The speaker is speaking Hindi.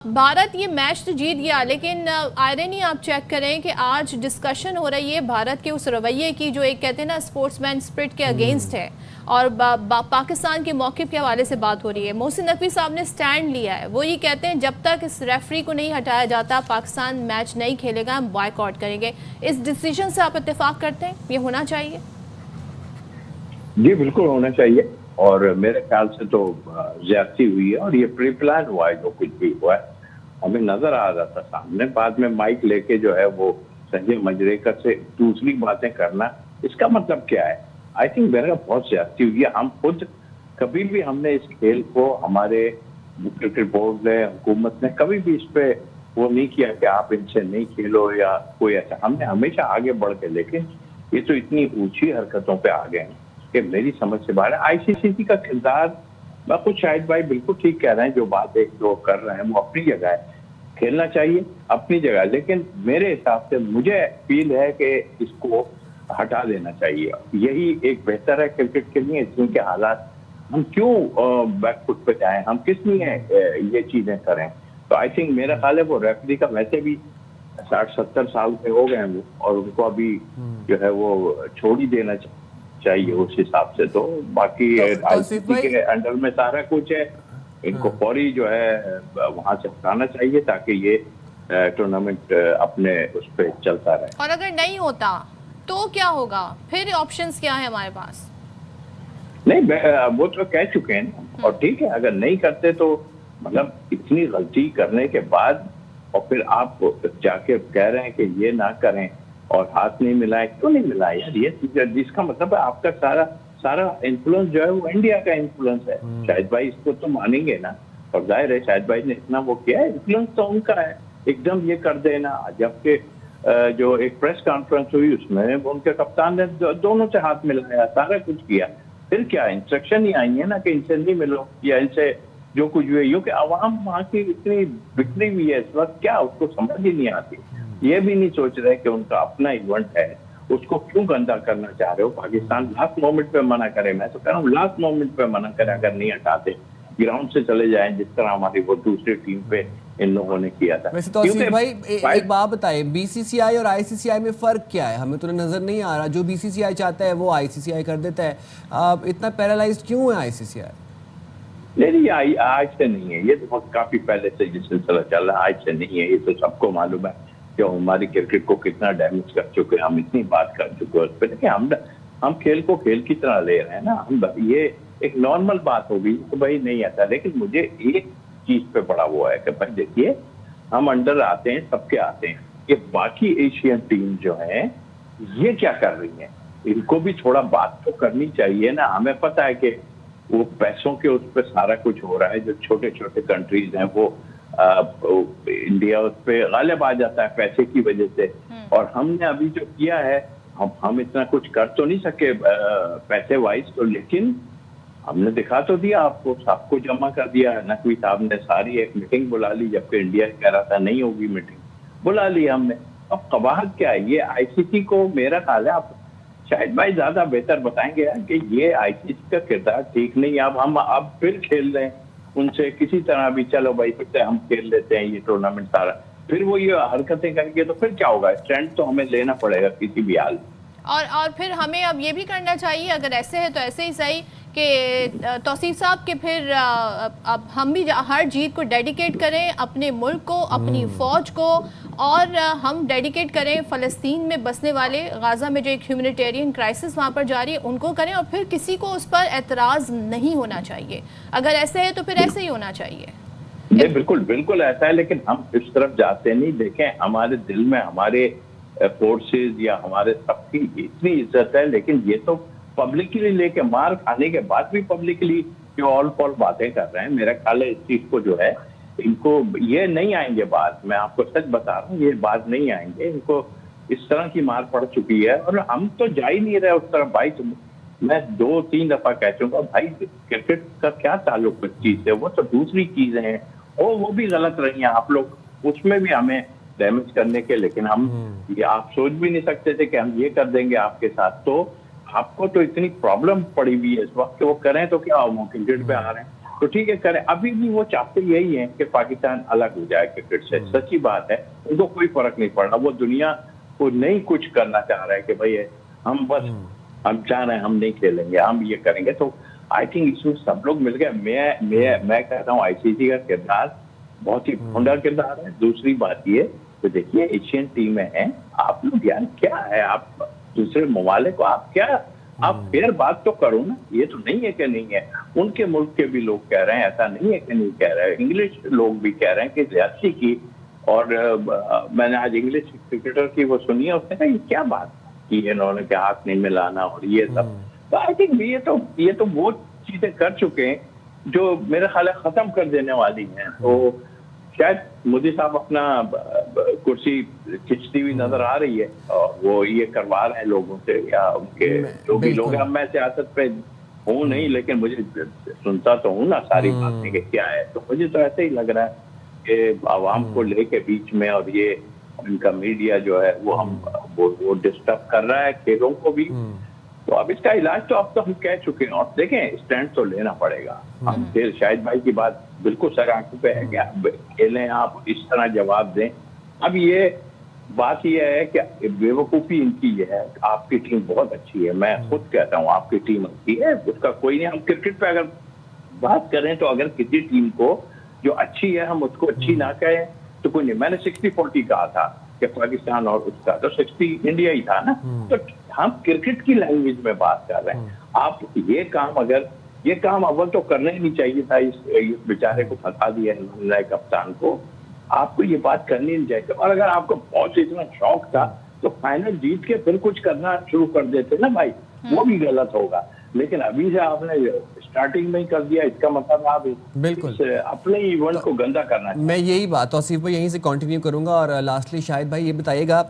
भारत ये मैच तो जीत गया, लेकिन आयरनी आप चेक करें कि आज डिस्कशन हो रही है भारत के उस रवैये की जो एक कहते हैं ना स्पोर्ट्समैन स्पिरिट के अगेंस्ट है। और पाकिस्तान के मौक़िफ़ के हवाले से बात हो रही है। मोहसिन नकवी साहब ने स्टैंड लिया है, वो ये कहते हैं जब तक इस रेफरी को नहीं हटाया जाता पाकिस्तान मैच नहीं खेलेगा, हम बॉयकॉट करेंगे। इस डिसीजन से आप इत्तेफाक करते हैं ये होना चाहिए? जी बिल्कुल होना चाहिए, और मेरे ख्याल से तो ज्यादती हुई है और ये प्री प्लान हुआ है। जो कुछ भी हुआ है हमें नजर आ रहा था सामने, बाद में माइक लेके जो है वो संजय मंजरेकर से दूसरी बातें करना, इसका मतलब क्या है? आई थिंक मेरा बहुत ज्यादती हुई है। हम खुद कभी भी हमने इस खेल को, हमारे क्रिकेट बोर्ड ने, हुकूमत ने कभी भी इस पे वो नहीं किया कि आप इनसे नहीं खेलो या कोई ऐसा। हमने हमेशा आगे बढ़ के, लेकिन ये तो इतनी ऊंची हरकतों पे आ गए हैं कि मेरी समझ से बाहर है। आईसीसी का किरदार, मैं खुद शाहिद भाई बिल्कुल ठीक कह रहे हैं, जो बात एक जो कर रहे हैं वो अपनी जगह है, खेलना चाहिए अपनी जगह, लेकिन मेरे हिसाब से मुझे फील है कि इसको हटा देना चाहिए। यही एक बेहतर है क्रिकेट के लिए। इसमें के हालात, हम क्यों बैकफुट पे जाएं, हम किस लिए ये चीजें करें? तो आई थिंक मेरा ख्याल है वो रेफरी का वैसे भी 60-70 साल के हो गए हैं वो, और उनको अभी जो है वो छोड़ ही देना चाहिए उस हिसाब से। तो बाकी आईसीसी के अंडर में सारा कुछ है, इनको फौरी जो है वहां से हटाना चाहिए ताकि ये टूर्नामेंट अपने उस पर चलता रहे। और अगर नहीं होता तो क्या होगा? फिर ऑप्शंस क्या है हमारे पास? नहीं, वो तो कह चुके हैं, और ठीक है अगर नहीं करते तो मतलब इतनी गलती करने के बाद और फिर आप जाके कह रहे हैं कि ये ना करें और हाथ नहीं मिलाए, क्यों नहीं मिलाए यार? ये जिसका मतलब है आपका सारा सारा इन्फ्लुएंस जो है वो इंडिया का इन्फ्लुएंस है। शाहिद भाई इसको तो मानेंगे ना, और जाहिर है शाहिद भाई ने इतना वो किया है, इन्फ्लुएंस तो उनका है। एकदम ये कर देना, जबकि जो एक प्रेस कॉन्फ्रेंस हुई उसमें उनके कप्तान ने दोनों से हाथ मिलाया, सारा कुछ किया। फिर क्या इंस्ट्रक्शन ही आई है ना कि इनसे नहीं मिलो या इनसे जो कुछ भी है, क्योंकि आवाम वहां की इतनी बिखरी हुई है इस वक्त, क्या उसको समझ ही नहीं आती। ये भी नहीं सोच रहे कि उनका अपना इवेंट है, उसको क्यों गंदा करना चाह रहे हो? पाकिस्तान लास्ट मोमेंट पे मना करे, मैं तो कह रहा हूँ लास्ट मोमेंट पे मना करे, अगर नहीं हटाते ग्राउंड से चले जाएं जिस तरह हमारी वो दूसरी टीम पे इन लोगों ने किया था। वैसे तौसीफ भाई एक बात बताइए, बीसीसीआई और आईसीसीआई में फर्क क्या है? हमें तो नजर नहीं आ रहा। जो बीसीसीआई चाहता है वो आईसीसीआई कर देता है। इतना पैरालाइज्ड क्यों है आईसीसीआई? नहीं, आज से नहीं है ये, तो काफी पहले से ये सिलसिला चल रहा है, आज से नहीं है। ये तो सबको मालूम है कि हमारी क्रिकेट को कितना डैमेज कर चुके हैं, हम इतनी बात कर चुके हैं उस पर। देखिए हम खेल को खेल की तरह ले रहे हैं ना, हम ये एक नॉर्मल बात होगी तो भाई नहीं आता। लेकिन मुझे एक चीज पे बड़ा वो है कि भाई देखिए, हम अंडर आते हैं, सबके आते हैं, ये बाकी एशियन टीम जो है ये क्या कर रही है? इनको भी थोड़ा बात तो करनी चाहिए ना। हमें पता है कि वो पैसों के उस पर सारा कुछ हो रहा है, जो छोटे छोटे कंट्रीज हैं वो इंडिया उस पर गालिब आ जाता है पैसे की वजह से। और हमने अभी जो किया है, हम इतना कुछ कर तो नहीं सके पैसे वाइज तो, लेकिन हमने दिखा तो दिया आपको, सबको जमा कर दिया। नकवी साहब ने सारी एक मीटिंग बुला ली, जबकि इंडिया कह रहा था नहीं होगी मीटिंग, बुला ली हमने। अब कबाहत क्या है? ये आईसीसी को, मेरा ख्याल है आप शायद भाई ज्यादा बेहतर बताएंगे कि ये आईसीसी का किरदार ठीक नहीं। अब हम अब फिर खेल रहे हैं उनसे किसी तरह भी, चलो भाई फिर से हम खेल लेते हैं ये टूर्नामेंट सारा, फिर वो ये हरकतें करेंगे तो फिर क्या होगा? स्टैंड तो हमें लेना पड़ेगा किसी भी हाल में। और फिर हमें अब ये भी करना चाहिए, अगर ऐसे है तो ऐसे ही सही कि तौसीफ साहब के फिर अब हम भी हर जीत को डेडिकेट करें अपने मुल्क को, अपनी फ़ौज को, और हम डेडिकेट करें फ़लस्तीन में बसने वाले, गाज़ा में जो एक ह्यूमैनिटेरियन क्राइसिस वहाँ पर जारी है उनको करें, और फिर किसी को उस पर एतराज़ नहीं होना चाहिए। अगर ऐसे है तो फिर ऐसे ही होना चाहिए। नहीं बिल्कुल बिल्कुल ऐसा है, लेकिन हम इस तरफ जाते नहीं। देखें हमारे दिल में हमारे फोर्सेस या हमारे सबकी इतनी इज्जत है, लेकिन ये तो पब्लिकली लेके मार खाने के बाद भी पब्लिकली जो ऑल पॉल बातें कर रहे हैं, मेरा ख्याल है इस चीज को जो है इनको ये नहीं आएंगे बात, मैं आपको सच बता रहा हूँ, ये बात नहीं आएंगे। इनको इस तरह की मार पड़ चुकी है और हम तो जा ही नहीं रहे उस तरफ भाई। मैं 2-3 दफा कह चुका भाई, क्रिकेट का क्या ताल्लुक इस चीज से, वो तो दूसरी चीजें हैं और वो भी गलत रही हैं। आप लोग उसमें भी हमें डैमेज करने के, लेकिन हम ये आप सोच भी नहीं सकते थे कि हम ये कर देंगे आपके साथ। तो आपको तो इतनी प्रॉब्लम पड़ी हुई है इस वक्त, वो करें तो क्या, वो क्रिकेट पे आ रहे हैं। तो ठीक है करें। अभी भी वो चाहते यही है कि पाकिस्तान अलग हो जाए क्रिकेट से, सच्ची बात है। उनको कोई फर्क नहीं पड़ रहा, वो दुनिया को नहीं कुछ करना चाह रहा है कि भाई हम बस हम चाह रहे हैं हम नहीं खेलेंगे, हम ये करेंगे। तो आई थिंक इसमें सब लोग मिल गए। मैं कहता हूँ आईसीसी का किरदार बहुत ही भूंडा किरदार है। दूसरी बात ये तो देखिए एशियन टीमें हैं, आप लोग यार क्या है, आप दूसरे ममालिक को आप क्या, आप फेयर बात तो करो ना। ये तो नहीं है कि नहीं है, उनके मुल्क के भी लोग कह रहे हैं, ऐसा नहीं है कि नहीं कह रहे हैं, इंग्लिश लोग भी कह रहे हैं कि ज्यादती की। और मैंने आज इंग्लिश क्रिकेटर की वो सुनी है, उसने कहा ये क्या बात की इन्होंने कि हाथ नहीं मिलाना और ये सब। तो आई थिंक ये तो वो चीजें कर चुके हैं जो मेरे ख्याल है खत्म कर देने वाली हैं। तो शायद मोदी साहब अपना कुर्सी खिंचती हुई नजर आ रही है और वो ये करवा रहे हैं लोगों से, या उनके जो भी लोग हैं। मैं सियासत पे हूँ नहीं, लेकिन मुझे सुनता तो हूँ ना सारी बातें कि क्या है। तो मुझे तो ऐसे ही लग रहा है कि आवाम को लेके बीच में, और ये इनका मीडिया जो है वो डिस्टर्ब कर रहा है खेलों को भी। तो अब इसका इलाज तो अब तो हम कह चुके हैं, और देखें स्टैंड तो लेना पड़ेगा। हम फिर शाहिद भाई की बात बिल्कुल सर आंखों पे है कि आप खेलें, आप इस तरह जवाब दें। अब ये बात ये है कि बेवकूफ़ी इनकी ये है, आपकी टीम बहुत अच्छी है, मैं खुद कहता हूँ आपकी टीम अच्छी है, उसका कोई नहीं। हम क्रिकेट पे अगर बात करें तो अगर किसी टीम को जो अच्छी है हम उसको अच्छी ना कहें तो कोई नहीं। मैंने 60-40 कहा था कि पाकिस्तान और उसका, तो 60 इंडिया ही था ना। तो हम क्रिकेट की लैंग्वेज में बात कर रहे हैं। आप ये काम अव्वल तो करना ही नहीं चाहिए था। इस बेचारे को फंसा दिया है कप्तान को, आपको ये बात करनी नहीं चाहिए। और अगर आपको बहुत इतना शौक था तो फाइनल जीत के फिर कुछ करना शुरू कर देते ना भाई, वो भी गलत होगा। लेकिन अभी से आपने स्टार्टिंग में ही कर दिया, इसका मतलब आप बिल्कुल अपने इवेंट को गंदा करना। मैं यही बात तौसीफ भाई यहीं से कंटिन्यू करूंगा। और लास्टली शाहिद भाई ये बताइएगा